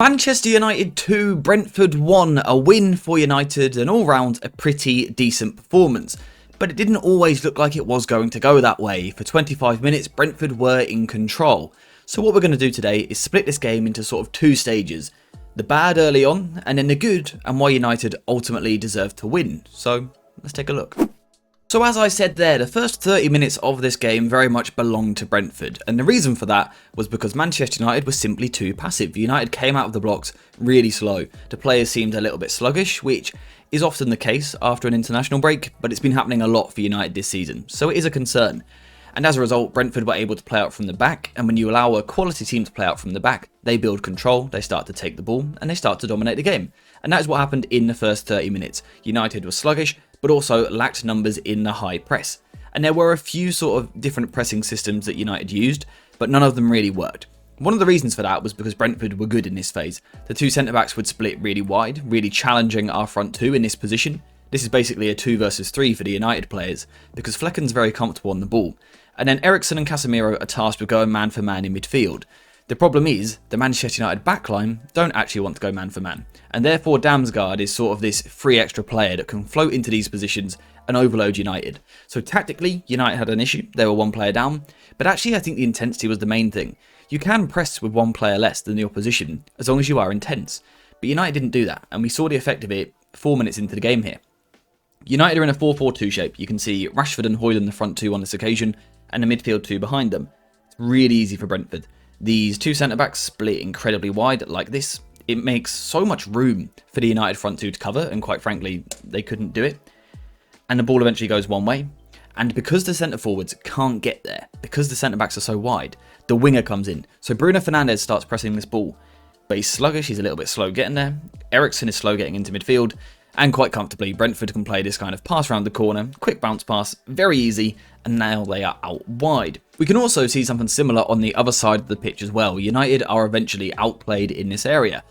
Manchester United 2, Brentford 1, a win for United and all round a pretty decent performance. But it didn't always look like it was going to go that way. For 25 minutes, Brentford were in control. So what we're going to do today is split this game into sort of two stages. The bad early on, and then the good, and why United ultimately deserved to win. So let's take a look. So as I said there, the first 30 minutes of this game very much belonged to Brentford, and the reason for that was because Manchester United was simply too passive. United came out of the blocks really slow. The players seemed a little bit sluggish, which is often the case after an international break, but it's been happening a lot for United this season, so it is a concern. And as a result, Brentford were able to play out from the back, and when you allow a quality team to play out from the back, they build control, they start to take the ball, and they start to dominate the game. And that is what happened in the first 30 minutes. United was sluggish, but also lacked numbers in the high press. And there were a few sort of different pressing systems that United used, but none of them really worked. One of the reasons for that was because Brentford were good in this phase. The two centre-backs would split really wide, really challenging our front two in this position. This is basically a 2 versus 3 for the United players, because Flecken's very comfortable on the ball. And then Eriksen and Casemiro are tasked with going man for man in midfield. The problem is, the Manchester United backline don't actually want to go man for man, and therefore Damsgaard is sort of this free extra player that can float into these positions and overload United. So tactically, United had an issue, they were one player down, but actually I think the intensity was the main thing. You can press with one player less than the opposition, as long as you are intense, but United didn't do that, and we saw the effect of it 4 minutes into the game here. United are in a 4-4-2 shape. You can see Rashford and Højlund the front two on this occasion, and the midfield two behind them. It's really easy for Brentford. These two centre-backs split incredibly wide like this. It makes so much room for the United front two to cover, and quite frankly, they couldn't do it. And the ball eventually goes one way. And because the centre-forwards can't get there, because the centre-backs are so wide, the winger comes in. So Bruno Fernandes starts pressing this ball, but he's sluggish, he's a little bit slow getting there. Eriksen is slow getting into midfield, and quite comfortably, Brentford can play this kind of pass around the corner, quick bounce pass, very easy, and now they are out wide. We can also see something similar on the other side of the pitch as well. United are eventually outplayed in this area.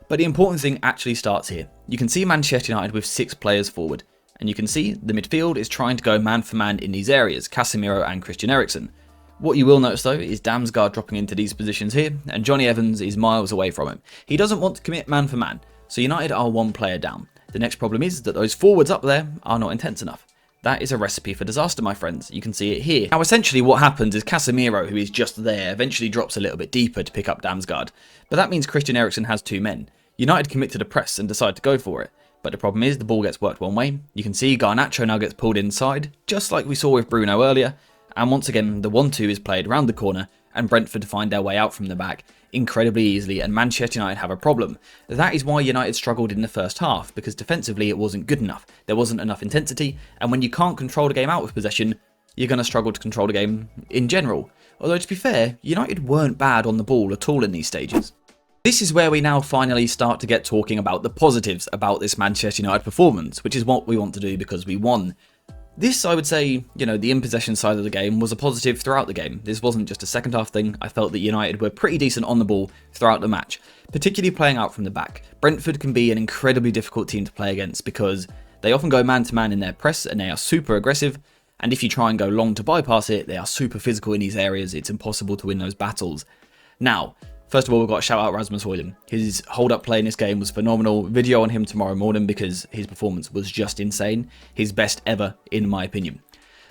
But the important thing actually starts here. You can see Manchester United with 6 players forward, and you can see the midfield is trying to go man for man in these areas, Casemiro and Christian Eriksen. What you will notice though is Damsgaard dropping into these positions here, and Johnny Evans is miles away from him. He doesn't want to commit man for man, so United are one player down. The next problem is that those forwards up there are not intense enough. That is a recipe for disaster, my friends. You can see it here. Now, essentially what happens is Casemiro, who is just there, eventually drops a little bit deeper to pick up Damsgaard. But that means Christian Eriksen has 2 men. United commit to the press and decide to go for it. But the problem is the ball gets worked one way. You can see Garnacho now gets pulled inside, just like we saw with Bruno earlier. And once again, the 1-2 is played around the corner, and Brentford find their way out from the back incredibly easily, and Manchester United have a problem. That is why United struggled in the first half, because defensively it wasn't good enough. There wasn't enough intensity, and when you can't control the game out with possession, you're going to struggle to control the game in general. Although to be fair, United weren't bad on the ball at all in these stages. This is where we now finally start to get talking about the positives about this Manchester United performance, which is what we want to do because we won. This, I would say, the in-possession side of the game was a positive throughout the game. This wasn't just a second half thing. I felt that United were pretty decent on the ball throughout the match, particularly playing out from the back. Brentford can be an incredibly difficult team to play against because they often go man-to-man in their press and they are super aggressive, and if you try and go long to bypass it, they are super physical in these areas. It's impossible to win those battles. Now, first of all, we've got to shout out Rasmus Højlund. His hold-up play in this game was phenomenal. Video on him tomorrow morning because his performance was just insane. His best ever, in my opinion.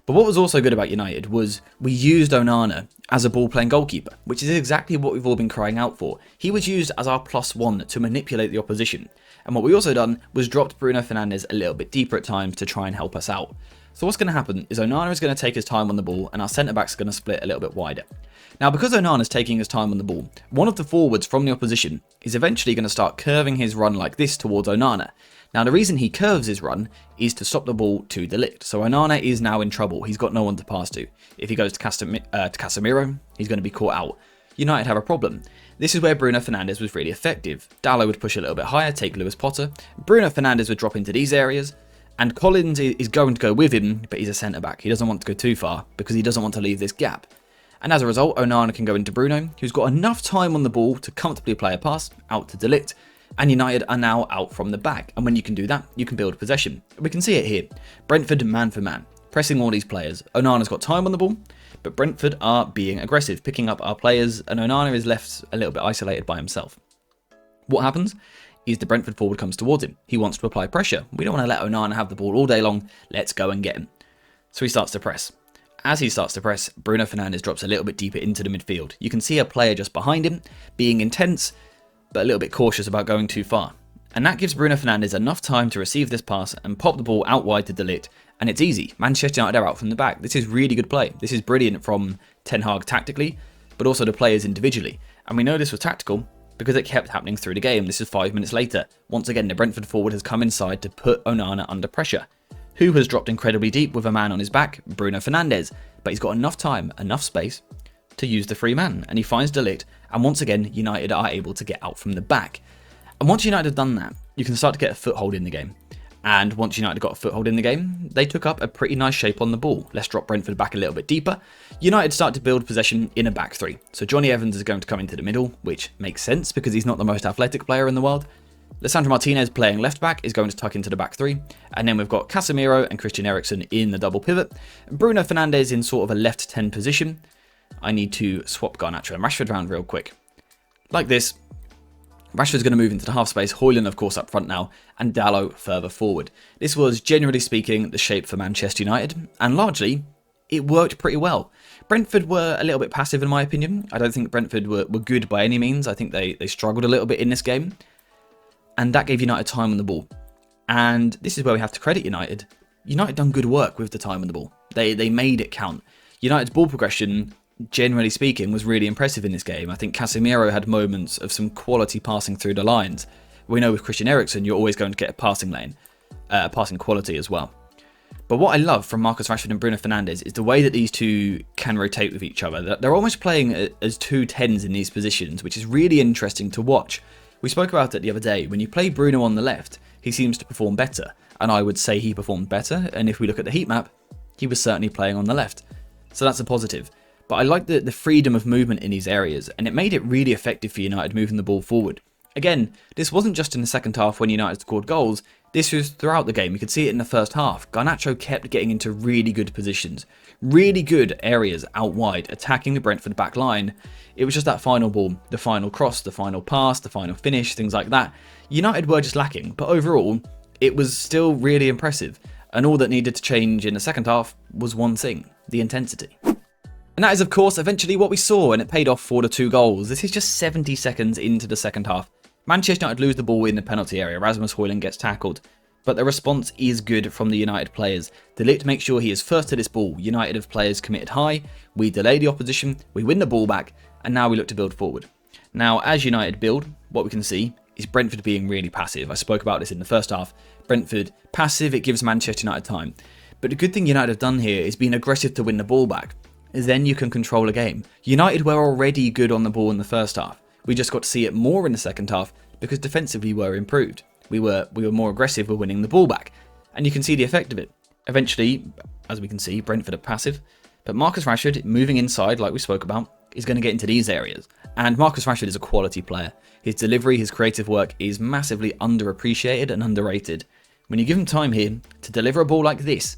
But what was also good about United was we used Onana as a ball-playing goalkeeper, which is exactly what we've all been crying out for. He was used as our +1 to manipulate the opposition. And what we also done was dropped Bruno Fernandes a little bit deeper at times to try and help us out. So what's going to happen is Onana is going to take his time on the ball and our centre-backs are going to split a little bit wider. Now, because Onana is taking his time on the ball, one of the forwards from the opposition is eventually going to start curving his run like this towards Onana. Now, the reason he curves his run is to stop the ball to De Ligt. So Onana is now in trouble. He's got no one to pass to. If he goes to Casemiro, he's going to be caught out. United have a problem. This is where Bruno Fernandes was really effective. Dalot would push a little bit higher, take Lewis Potter. Bruno Fernandes would drop into these areas. And Collins is going to go with him, but he's a centre-back. He doesn't want to go too far because he doesn't want to leave this gap. And as a result, Onana can go into Bruno, who's got enough time on the ball to comfortably play a pass out to De Ligt, and United are now out from the back. And when you can do that, you can build possession. We can see it here. Brentford man for man, pressing all these players. Onana's got time on the ball, but Brentford are being aggressive, picking up our players, and Onana is left a little bit isolated by himself. What happens is the Brentford forward comes towards him. He wants to apply pressure. We don't want to let Onana have the ball all day long. Let's go and get him. So he starts to press. As he starts to press, Bruno Fernandes drops a little bit deeper into the midfield. You can see a player just behind him, being intense, but a little bit cautious about going too far. And that gives Bruno Fernandes enough time to receive this pass and pop the ball out wide to De Ligt. And it's easy. Manchester United are out from the back. This is really good play. This is brilliant from Ten Hag tactically, but also the players individually. And we know this was tactical because it kept happening through the game. This is 5 minutes later. Once again, the Brentford forward has come inside to put Onana under pressure. Who has dropped incredibly deep with a man on his back? Bruno Fernandes. But he's got enough time, enough space to use the free man. And he finds De Ligt. And once again, United are able to get out from the back. And once United have done that, you can start to get a foothold in the game. And once United got a foothold in the game, they took up a pretty nice shape on the ball. Let's drop Brentford back a little bit deeper. United start to build possession in a back three. So Johnny Evans is going to come into the middle, which makes sense because he's not the most athletic player in the world. Lisandro Martinez playing left back is going to tuck into the back three. And then we've got Casemiro and Christian Eriksen in the double pivot. Bruno Fernandes in sort of a left 10 position. I need to swap Garnacho and Rashford around real quick. Like this. Rashford's going to move into the half space, Højlund of course up front now, and Dalot further forward. This was, generally speaking, the shape for Manchester United, and largely, it worked pretty well. Brentford were a little bit passive in my opinion. I don't think Brentford were good by any means. I think they struggled a little bit in this game, and that gave United time on the ball. And this is where we have to credit United. United done good work with the time on the ball. They made it count. United's ball progression, generally speaking, was really impressive in this game. I think Casemiro had moments of some quality passing through the lines. We know with Christian Eriksen, you're always going to get a passing lane, passing quality as well. But what I love from Marcus Rashford and Bruno Fernandes is the way that these two can rotate with each other. They're almost playing as two 10s in these positions, which is really interesting to watch. We spoke about it the other day. When you play Bruno on the left, he seems to perform better. And I would say he performed better. And if we look at the heat map, he was certainly playing on the left. So that's a positive. But I like the freedom of movement in these areas, and it made it really effective for United moving the ball forward. Again, this wasn't just in the second half when United scored goals, this was throughout the game. You could see it in the first half. Garnacho kept getting into really good positions, really good areas out wide, attacking the Brentford back line. It was just that final ball, the final cross, the final pass, the final finish, things like that. United were just lacking, but overall, it was still really impressive. And all that needed to change in the second half was one thing, the intensity. And that is, of course, eventually what we saw, and it paid off for the 2 goals. This is just 70 seconds into the second half. Manchester United lose the ball in the penalty area. Rasmus Højlund gets tackled. But the response is good from the United players. De Ligt makes sure he is first to this ball. United have players committed high. We delay the opposition. We win the ball back. And now we look to build forward. Now, as United build, what we can see is Brentford being really passive. I spoke about this in the first half. Brentford passive, it gives Manchester United time. But the good thing United have done here is being aggressive to win the ball back. Then you can control a game. United were already good on the ball in the first half. We just got to see it more in the second half because defensively we're improved. We were more aggressive with winning the ball back. And you can see the effect of it. Eventually, as we can see, Brentford are passive. But Marcus Rashford, moving inside like we spoke about, is going to get into these areas. And Marcus Rashford is a quality player. His delivery, his creative work is massively underappreciated and underrated. When you give him time here to deliver a ball like this,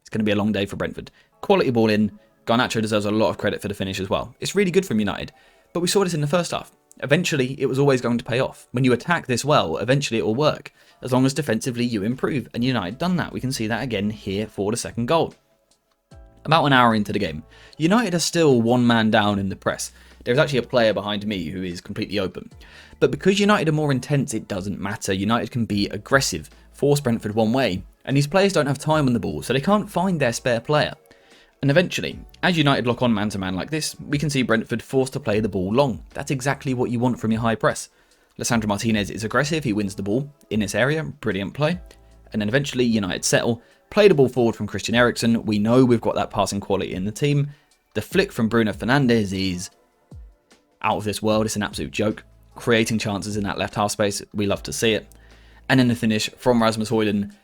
it's going to be a long day for Brentford. Quality ball in. Garnacho deserves a lot of credit for the finish as well. It's really good from United, but we saw this in the first half. Eventually, it was always going to pay off. When you attack this well, eventually it will work, as long as defensively you improve, and United done that. We can see that again here for the second goal. About an hour into the game, United are still one man down in the press. There's actually a player behind me who is completely open. But because United are more intense, it doesn't matter. United can be aggressive, force Brentford one way, and these players don't have time on the ball, so they can't find their spare player. And eventually, as United lock on man-to-man like this, we can see Brentford forced to play the ball long. That's exactly what you want from your high press. Lisandro Martinez is aggressive, he wins the ball in this area, brilliant play. And then eventually United settle, play the ball forward from Christian Eriksen. We know we've got that passing quality in the team. The flick from Bruno Fernandes is out of this world, it's an absolute joke. Creating chances in that left half space, we love to see it. And then the finish from Rasmus Højlund,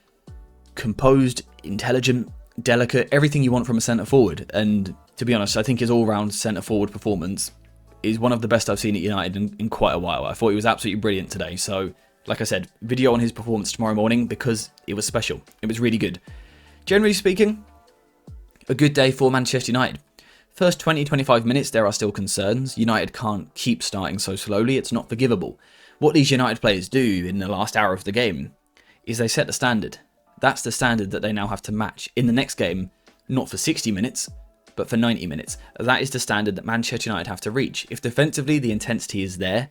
composed, intelligent, delicate, everything you want from a centre forward. And to be honest, I think his all-round centre forward performance is one of the best I've seen at United in quite a while. I thought he was absolutely brilliant today. So, like I said, video on his performance tomorrow morning because it was special. It was really good. Generally speaking, a good day for Manchester United. First 20-25 minutes, there are still concerns. United can't keep starting so slowly. It's not forgivable. What these United players do in the last hour of the game is they set the standard. That's the standard that they now have to match in the next game, not for 60 minutes, but for 90 minutes. That is the standard that Manchester United have to reach. If defensively the intensity is there,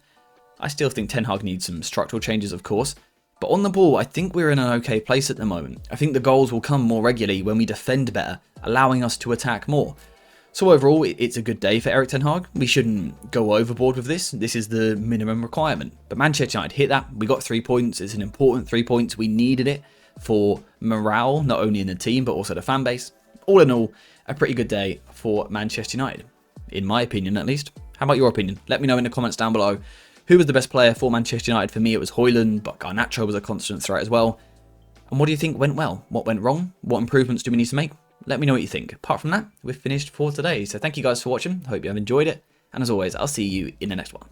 I still think Ten Hag needs some structural changes, of course. But on the ball, I think we're in an okay place at the moment. I think the goals will come more regularly when we defend better, allowing us to attack more. So overall, it's a good day for Erik Ten Hag. We shouldn't go overboard with this. This is the minimum requirement. But Manchester United hit that. We got 3 points. It's an important 3 points. We needed it for morale, not only in the team, but also the fan base. All in all, a pretty good day for Manchester United, in my opinion at least. How about your opinion? Let me know in the comments down below. Who was the best player for Manchester United? For me, it was Højlund, but Garnacho was a constant threat as well. And what do you think went well? What went wrong? What improvements do we need to make? Let me know what you think. Apart from that, we're finished for today. So thank you guys for watching. Hope you have enjoyed it. And as always, I'll see you in the next one.